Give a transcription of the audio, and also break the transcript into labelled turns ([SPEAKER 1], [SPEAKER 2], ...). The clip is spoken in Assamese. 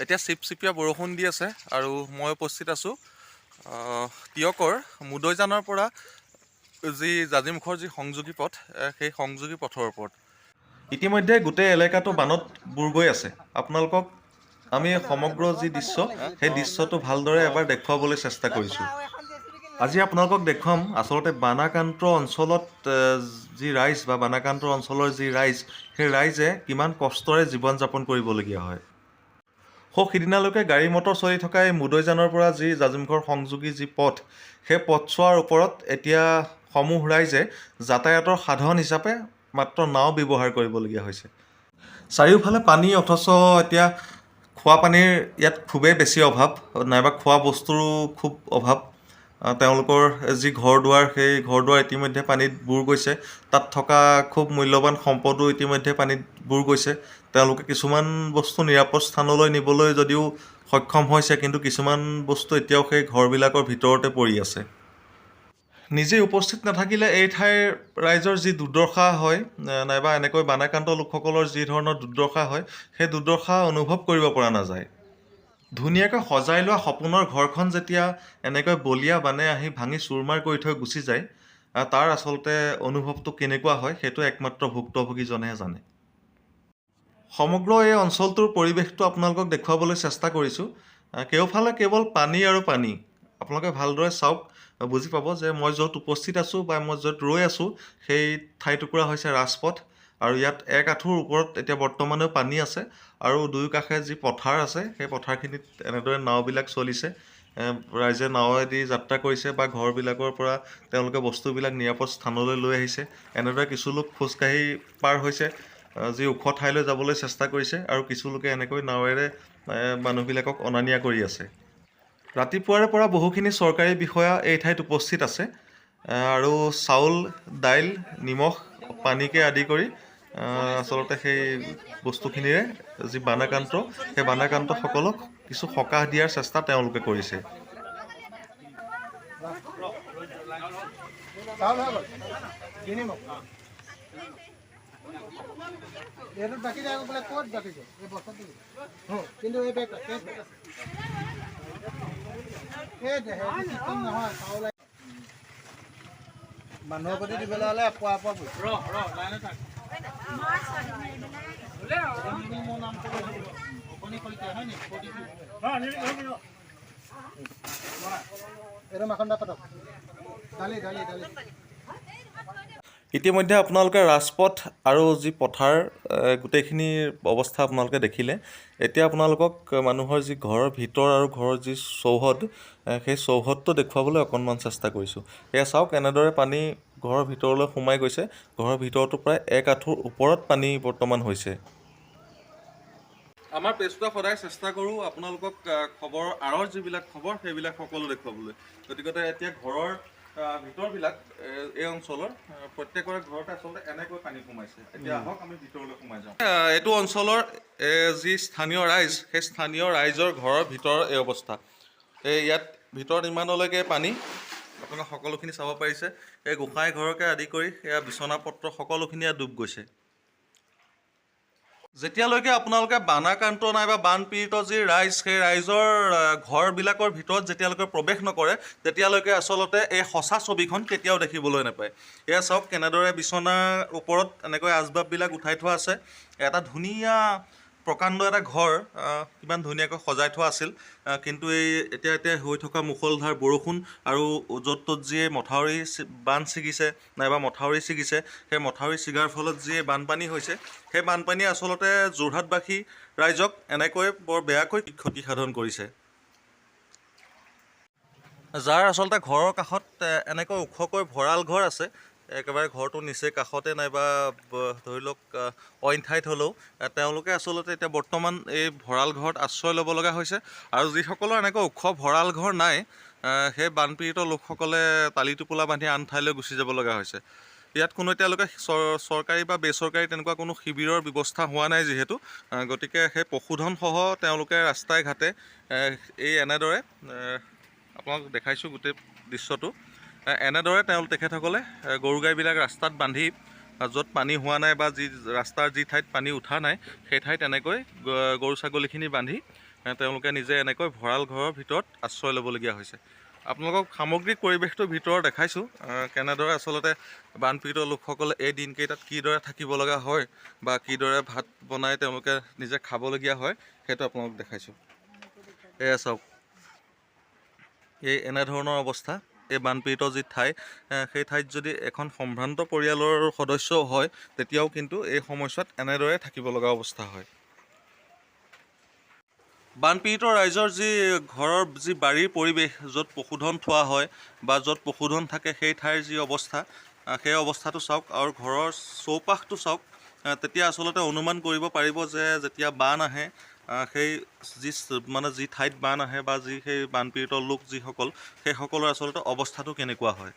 [SPEAKER 1] এতিয়া চিপচিপীয়া বৰষুণ দি আছে আৰু মই উপস্থিত আছোঁ টিয়কৰ মুদৈজানৰ পৰা যি জাঁজিমুখৰ যি সংযোগী পথ সেই সংযোগী পথৰ ওপৰত। ইতিমধ্যে গোটেই এলেকাটো বানত বুৰ গৈ আছে। আপোনালোকক আমি সমগ্ৰ যি দৃশ্য সেই দৃশ্যটো ভালদৰে এবাৰ দেখুৱাবলৈ চেষ্টা কৰিছোঁ। আজি আপোনালোকক দেখুৱাম আচলতে বানাক্ৰান্ত অঞ্চলত যি ৰাইজ বা বানাক্ৰান্ত অঞ্চলৰ যি ৰাইজ, সেই ৰাইজে কিমান কষ্টৰে জীৱন যাপন কৰিবলগীয়া হয়। সিদিনালৈকে গাড়ী মটৰ চলি থকা এই মুদৈজানৰ পৰা যি জাঁজিমুখৰ সংযোগী যি পথ, সেই পথছোৱাৰ ওপৰত এতিয়া সমূহ ৰাইজে যাতায়াতৰ সাধন হিচাপে মাত্ৰ নাও ব্যৱহাৰ কৰিবলগীয়া হৈছে। চাৰিওফালে পানী, অথচ এতিয়া খোৱা পানীৰ ইয়াত খুবেই বেছি অভাৱ, নাইবা খোৱা বস্তুৰো খুব অভাৱ। তেওঁলোকৰ যি ঘৰ দুৱাৰ, সেই ঘৰ দুৱাৰ ইতিমধ্যে পানীত বুৰ গৈছে। তাত থকা খুব মূল্যৱান সম্পদো ইতিমধ্যে পানীত বুৰ গৈছে। তেওঁলোকে কিছুমান বস্তু নিৰাপদ স্থানলৈ নিবলৈ যদিও সক্ষম হৈছে, কিন্তু কিছুমান বস্তু এতিয়াও সেই ঘৰবিলাকৰ ভিতৰতে পৰি আছে। নিজে উপস্থিত নাথাকিলে এই ঠাইৰ ৰাইজৰ যি দুৰ্দশা হয়, নাইবা এনেকৈ বানাক্ৰান্ত লোকসকলৰ যি ধৰণৰ দুৰ্দশা হয়, সেই দুৰ্দশা অনুভৱ কৰিব পৰা নাযায়। ধুনীয়াকৈ সজাই লোৱা সপোনৰ ঘৰখন যেতিয়া এনেকৈ বলীয়া বানে আহি ভাঙি চুৰমাৰ কৰি থৈ গুচি যায়, তাৰ আচলতে অনুভৱটো কেনেকুৱা হয় সেইটো একমাত্ৰ ভুক্তভোগীজনেহে জানে। সমগ্ৰ এই অঞ্চলটোৰ পৰিৱেশটো আপোনালোকক দেখুৱাবলৈ চেষ্টা কৰিছোঁ। কেওফালে কেৱল পানী আৰু পানী। আপোনালোকে ভালদৰে চাওক, বুজি পাব যে মই য'ত উপস্থিত আছোঁ বা মই য'ত ৰৈ আছোঁ, সেই ঠাইটুকুৰা হৈছে ৰাজপথ। আৰু ইয়াত এক আঁঠুৰ ওপৰত এতিয়া বৰ্তমানেও পানী আছে, আৰু দুয়ো কাষে যি পথাৰ আছে, সেই পথাৰখিনিত এনেদৰে নাওবিলাক চলিছে। ৰাইজে নাৱেদি যাত্ৰা কৰিছে বা ঘৰবিলাকৰ পৰা তেওঁলোকে বস্তুবিলাক নিৰাপদ স্থানলৈ লৈ আহিছে। এনেদৰে কিছু লোক খোজকাঢ়ি পাৰ হৈছে, যি ওখ ঠাইলৈ যাবলৈ চেষ্টা কৰিছে, আৰু কিছু লোকে এনেকৈ নাৱেৰে মানুহবিলাকক অনা নিয়া কৰি আছে। ৰাতিপুৱাৰে পৰা বহুখিনি চৰকাৰী বিষয়া এই ঠাইত উপস্থিত আছে, আৰু চাউল, দাইল, নিমখ, পানীকে আদি কৰি আচলতে সেই বস্তুখিনিৰে যি বানাক্ৰান্ত, সেই বানাক্ৰান্তসকলক কিছু সকাহ দিয়াৰ চেষ্টা তেওঁলোকে কৰিছে।
[SPEAKER 2] মানুহৰ প্ৰতি দিবলৈ হ'লে পোৱা
[SPEAKER 1] ইতিমধ্যে আপোনালোকে ৰাজপথ আৰু যি পথাৰ, গোটেইখিনিৰ অৱস্থা আপোনালোকে দেখিলে। এতিয়া আপোনালোকক মানুহৰ যি ঘৰৰ ভিতৰ আৰু ঘৰৰ যি চৌহদ, সেই চৌহদটো দেখুৱাবলৈ অকণমান চেষ্টা কৰিছোঁ। এয়া চাওক, এনেদৰে পানী ঘৰৰ ভিতৰলৈ সোমাই গৈছে। ঘৰৰ ভিতৰতো প্ৰায় এক আঁঠুৰ ওপৰত পানী বৰ্তমান হৈছে। আমাৰ পেজটোৱে সদায় চেষ্টা কৰোঁ আপোনালোকক খবৰ, আঁৰৰ যিবিলাক খবৰ সেইবিলাক সকলো দেখুৱাবলৈ। গতিকে এতিয়া ঘৰৰ ভিতৰবিলাক এই অঞ্চলৰ প্ৰত্যেকৰে ঘৰতে আচলতে এনেকৈ পানী সোমাইছে। এতিয়া আহক আমি ভিতৰলৈ সোমাই যাওঁ। এইটো অঞ্চলৰ যি স্থানীয় ৰাইজ, সেই স্থানীয় ৰাইজৰ ঘৰৰ ভিতৰৰ এই অৱস্থা। ইয়াত ভিতৰত ইমানলৈকে পানী, আপোনালোকে সকলোখিনি চাব পাৰিছে। এই গোঁসাই ঘৰকে আদি কৰি এয়া বিচনা পত্ৰ সকলোখিনি ডুব গৈছে। যেতিয়ালৈকে আপোনালোকে বানাক্ৰান্ত নাইবা বানপীড়িত যি ৰাইজ, সেই ৰাইজৰ ঘৰবিলাকৰ ভিতৰত যেতিয়ালৈকে প্ৰৱেশ নকৰে, তেতিয়ালৈকে আচলতে এই সঁচা ছবিখন কেতিয়াও দেখিবলৈ নাপায়। এয়া চাওক, কেনেদৰে বিচনাৰ ওপৰত এনেকৈ আচবাববিলাক উঠাই থোৱা আছে। এটা ধুনীয়া প্ৰকাণ্ড এটা ঘৰ কিমান ধুনীয়াকৈ সজাই থোৱা আছিল, কিন্তু এই এতিয়া হৈ থকা মুষলধাৰ বৰষুণ আৰু য'ত ত'ত যিয়ে মথাউৰি বান্ধ ছিগিছে নাইবা মথাউৰি ছিগিছে, সেই মথাউৰি ছিগাৰ ফলত যি বানপানী হৈছে, সেই বানপানীয়ে আচলতে যোৰহাটবাসী ৰাইজক এনেকৈ বৰ বেয়াকৈ ক্ষতি সাধন কৰিছে। যাৰ আচলতে ঘৰৰ কাষত এনেকৈ ওখকৈ ভঁৰাল ঘৰ আছে, একেবাৰে ঘৰটো নিচেই কাষতে নাইবা ধৰি লওক অইন ঠাইত হ'লেও, তেওঁলোকে আচলতে এতিয়া বৰ্তমান এই ভঁৰাল ঘৰত আশ্ৰয় ল'ব লগা হৈছে। আৰু যিসকলৰ এনেকৈ ওখ ভঁৰাল ঘৰ নাই, সেই বানপীড়িত লোকসকলে টালি টোপোলা বান্ধি আন ঠাইলৈ গুচি যাব লগা হৈছে। ইয়াত কোনো এতিয়ালৈকে চৰকাৰী বা বেচৰকাৰী তেনেকুৱা কোনো শিবিৰৰ ব্যৱস্থা হোৱা নাই যিহেতু, গতিকে সেই পশুধনসহ তেওঁলোকে ৰাস্তাই ঘাটে এই এনেদৰে আপোনাক দেখাইছোঁ গোটেই দৃশ্যটো। এনেদৰে তেখেতসকলে গৰু গাইবিলাক ৰাস্তাত বান্ধি য'ত পানী হোৱা নাই বা যি ৰাস্তাৰ যি ঠাইত পানী উঠা নাই সেই ঠাইত এনেকৈ গৰু ছাগলীখিনি বান্ধি তেওঁলোকে নিজে এনেকৈ ভঁৰাল ঘৰৰ ভিতৰত আশ্ৰয় ল'বলগীয়া হৈছে। আপোনালোকক সামগ্ৰিক পৰিৱেশটোৰ ভিতৰত দেখাইছোঁ কেনেদৰে আচলতে বানপীড়িত লোকসকলে এই দিনকেইটাত কিদৰে থাকিব লগা হয় বা কিদৰে ভাত বনাই তেওঁলোকে নিজে খাবলগীয়া হয় সেইটো আপোনালোকক দেখাইছোঁ। এয়া চাওক, এই এনেধৰণৰ অৱস্থা। এই বানপীড়িত যি ঠাই সেই ঠাইত যদি এখন সম্ভ্ৰান্ত পৰিয়ালৰ সদস্যও হয় তেতিয়াও কিন্তু এই সময়ছোৱাত এনেদৰে থাকিব লগা অৱস্থা হয়। বানপীড়িত ৰাইজৰ যি ঘৰৰ যি বাৰীৰ পৰিৱেশ, য'ত পশুধন থোৱা হয় বা য'ত পশুধন থাকে সেই ঠাইৰ যি অৱস্থা, সেই অৱস্থাটো চাওক আৰু ঘৰৰ চৌপাশটো চাওক। তেতিয়া আচলতে অনুমান কৰিব পাৰিব যে যেতিয়া বান আহে সেই যি ঠাইত বান আহে বা সেই বানপীড়িত লোক যিসকল সেইসকলৰ আচলতে অৱস্থাটো কেনেকুৱা হয়।